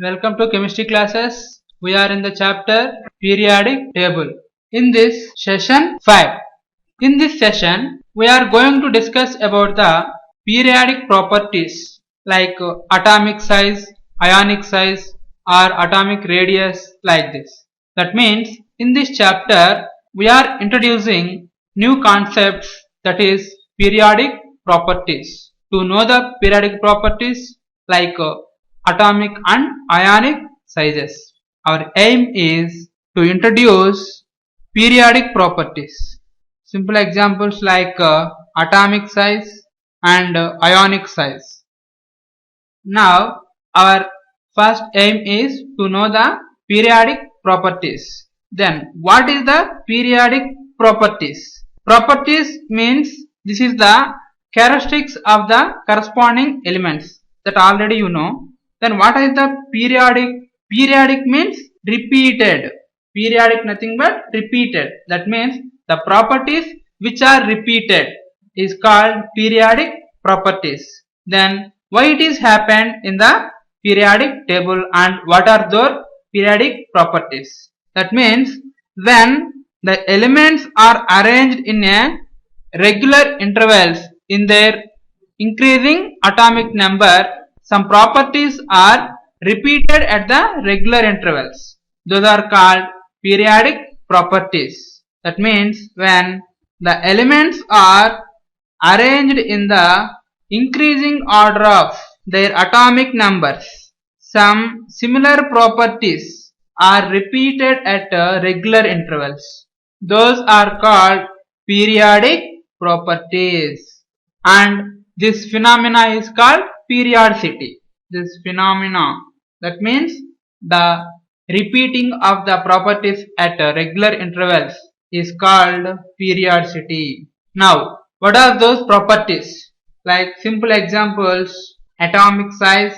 Welcome to chemistry classes. We are in the chapter periodic table. In this session 5. In this session, we are going to discuss about the periodic properties like atomic size, ionic size or atomic radius like this. That means in this chapter, we are introducing new concepts, that is periodic properties. To know the periodic properties like atomic and ionic sizes, our aim is to introduce periodic properties. Simple examples like atomic size and ionic size. Now our first aim is to know the periodic properties. Then what is the periodic properties? Properties means this is the characteristics of the corresponding elements that already you know. Then what is the periodic? Periodic means repeated. Periodic nothing but repeated. That means the properties which are repeated is called periodic properties. Then why it is happened in the periodic table and what are those periodic properties? That means when the elements are arranged in a regular intervals in their increasing atomic number, some properties are repeated at the regular intervals. Those are called periodic properties. That means when the elements are arranged in the increasing order of their atomic numbers, some similar properties are repeated at regular intervals. Those are called periodic properties, and this phenomena is called periodicity. This phenomena, that means the repeating of the properties at regular intervals, is called periodicity. Now what are those properties? Like simple examples, atomic size,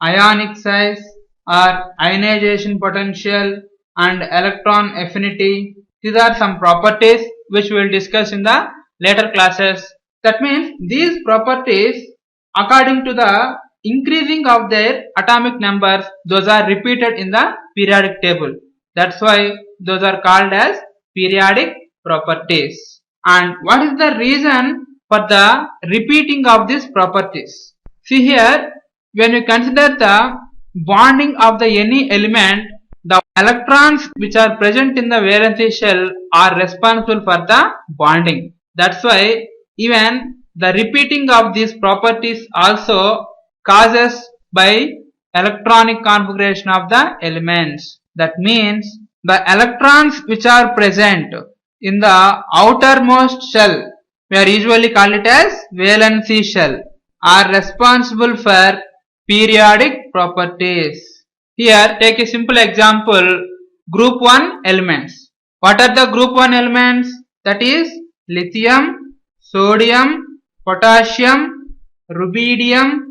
ionic size or ionization potential and electron affinity. These are some properties which we will discuss in the later classes. That means these properties, according to the increasing of their atomic numbers, those are repeated in the periodic table. That's why those are called as periodic properties. And what is the reason for the repeating of these properties? See here, when you consider the bonding of the any element, the electrons which are present in the valency shell are responsible for the bonding. That's why even the repeating of these properties also causes by electronic configuration of the elements. That means the electrons which are present in the outermost shell, we are usually call it as valency shell, are responsible for periodic properties. Here take a simple example, group 1 elements. What are the group 1 elements? That is lithium, sodium, potassium, rubidium,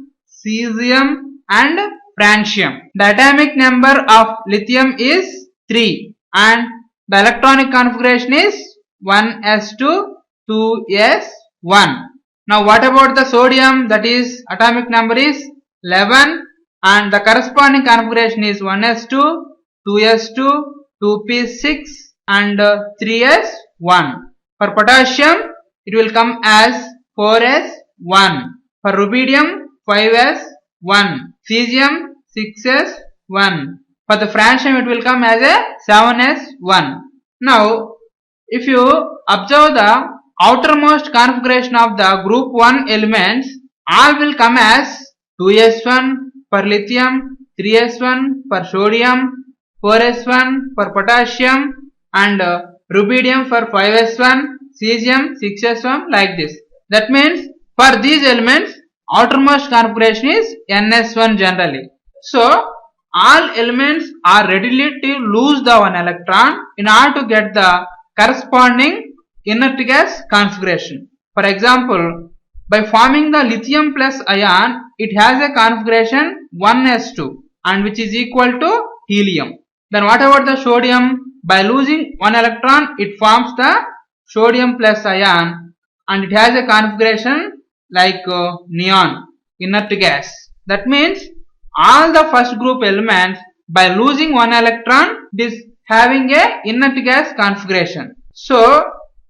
cesium and francium. The atomic number of lithium is 3 and the electronic configuration is 1s2 2s1. Now what about the sodium? That is atomic number is 11 and the corresponding configuration is 1s2 2s2 2p6 and 3s1. For potassium it will come as 4s1. For rubidium 5s1. Cesium 6s1. For the francium it will come as a 7s1. Now if you observe the outermost configuration of the group 1 elements, all will come as 2s1 for lithium, 3s1 for sodium, 4s1 for potassium and rubidium for 5s1, cesium 6s1 like this. That means for these elements outermost configuration is ns1 generally. So all elements are ready to lose the one electron in order to get the corresponding inert gas configuration. For example, by forming the lithium plus ion, it has a configuration 1s2 and which is equal to helium. Then what about the sodium? By losing one electron, it forms the sodium plus ion and it has a configuration like neon, inert gas. That means all the first group elements by losing one electron, it is having a inert gas configuration. So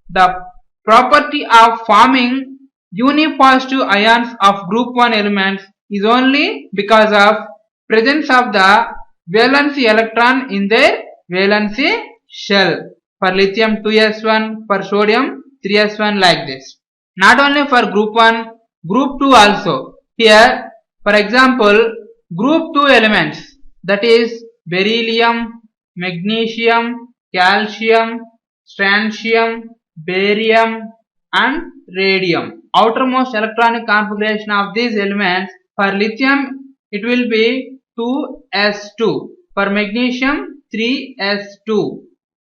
the property of forming unipositive ions of group 1 elements is only because of presence of the valency electron in their valency shell. For lithium 2s1, for sodium 3s1, like this. Not only for group 1, group 2 also. Here, for example, group 2 elements, that is beryllium, magnesium, calcium, strontium, barium and radium. Outermost electronic configuration of these elements, for lithium it will be 2s2, for magnesium 3s2,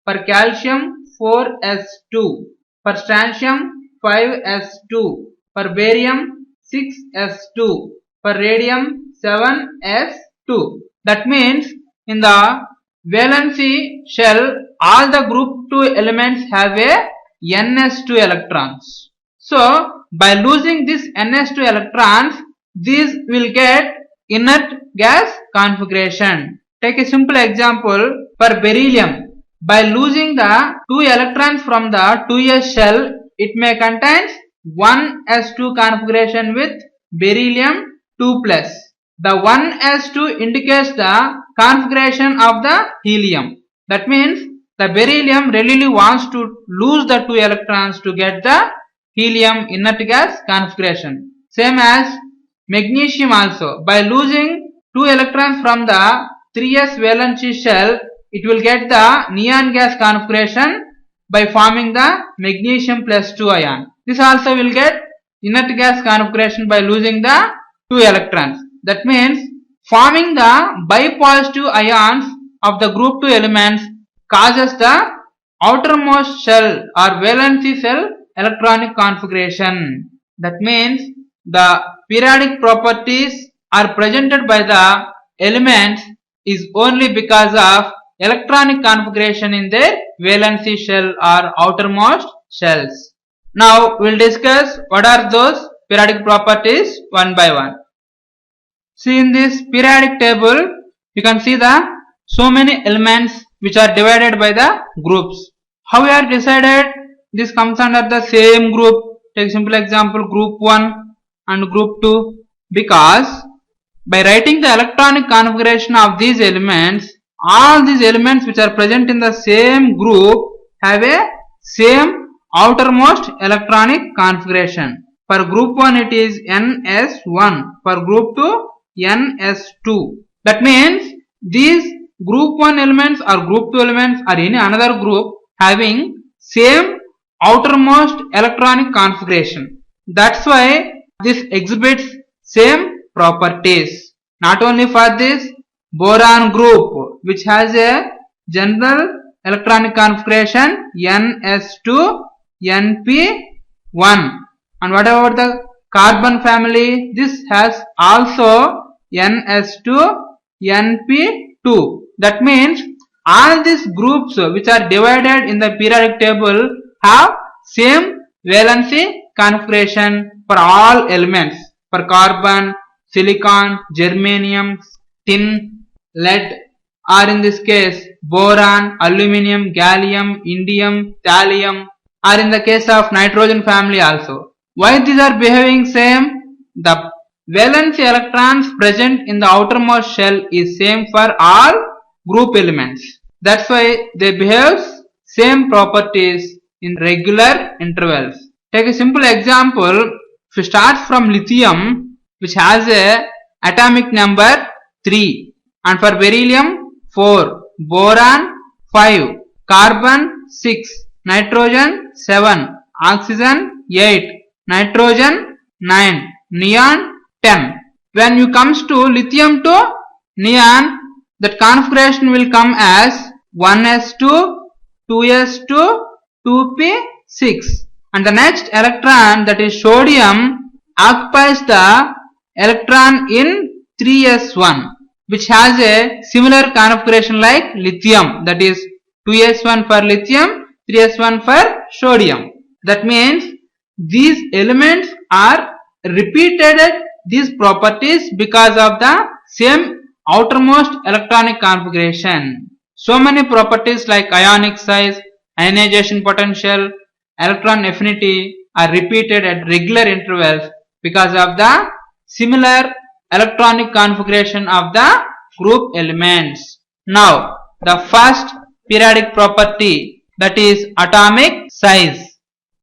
for calcium 4s2, for strontium 5s2, for barium 6s2, for radium 7s2. That means in the valency shell all the group 2 elements have a ns2 electrons. So by losing this ns2 electrons, these will get inert gas configuration. Take a simple example for beryllium. By losing the 2 electrons from the 2s shell, it may contain 1s2 configuration with beryllium 2+. The 1s2 indicates the configuration of the helium. That means the beryllium readily wants to lose the 2 electrons to get the helium inert gas configuration. Same as magnesium also. By losing 2 electrons from the 3s valency shell, it will get the neon gas configuration by forming the magnesium plus 2 ion. This also will get inert gas configuration by losing the 2 electrons. That means forming the bipositive ions of the group 2 elements causes the outermost shell or valency shell electronic configuration. That means the periodic properties are presented by the elements is only because of electronic configuration in their valency shell or outermost shells. Now we will discuss what are those periodic properties one by one. See, in this periodic table you can see the so many elements which are divided by the groups. How we are decided? This comes under the same group. Take simple example, group 1 and group 2, because by writing the electronic configuration of these elements, all these elements which are present in the same group have a same outermost electronic configuration. For group 1 it is ns1, for group 2 ns2. That means these group 1 elements or group 2 elements or any another group having same outermost electronic configuration. That's why this exhibits same properties. Not only for this, boron group which has a general electronic configuration ns2 np1, and what about the carbon family? This has also ns2 np2. That means all these groups which are divided in the periodic table have same valency configuration for all elements. For carbon, silicon, germanium, tin, lead, or in this case boron, aluminium, gallium, indium, thallium, or in the case of nitrogen family also. Why these are behaving same? The valency electrons present in the outermost shell is same for all group elements. That's why they behave same properties in regular intervals. Take a simple example. If you start from lithium, which has a atomic number 3, and for beryllium 4, boron 5, carbon 6, nitrogen 7, oxygen 8, nitrogen 9, neon 10. When you comes to lithium to neon, that configuration will come as 1s2, 2s2, 2p6, and the next electron, that is sodium, occupies the electron in 3s1, which has a similar configuration like lithium, that is 2s1 for lithium, 3s1 for sodium. That means these elements are repeated these properties because of the same outermost electronic configuration. So many properties like ionic size, ionization potential, electron affinity are repeated at regular intervals because of the similar electronic configuration of the group elements. Now, the first periodic property, that is atomic size.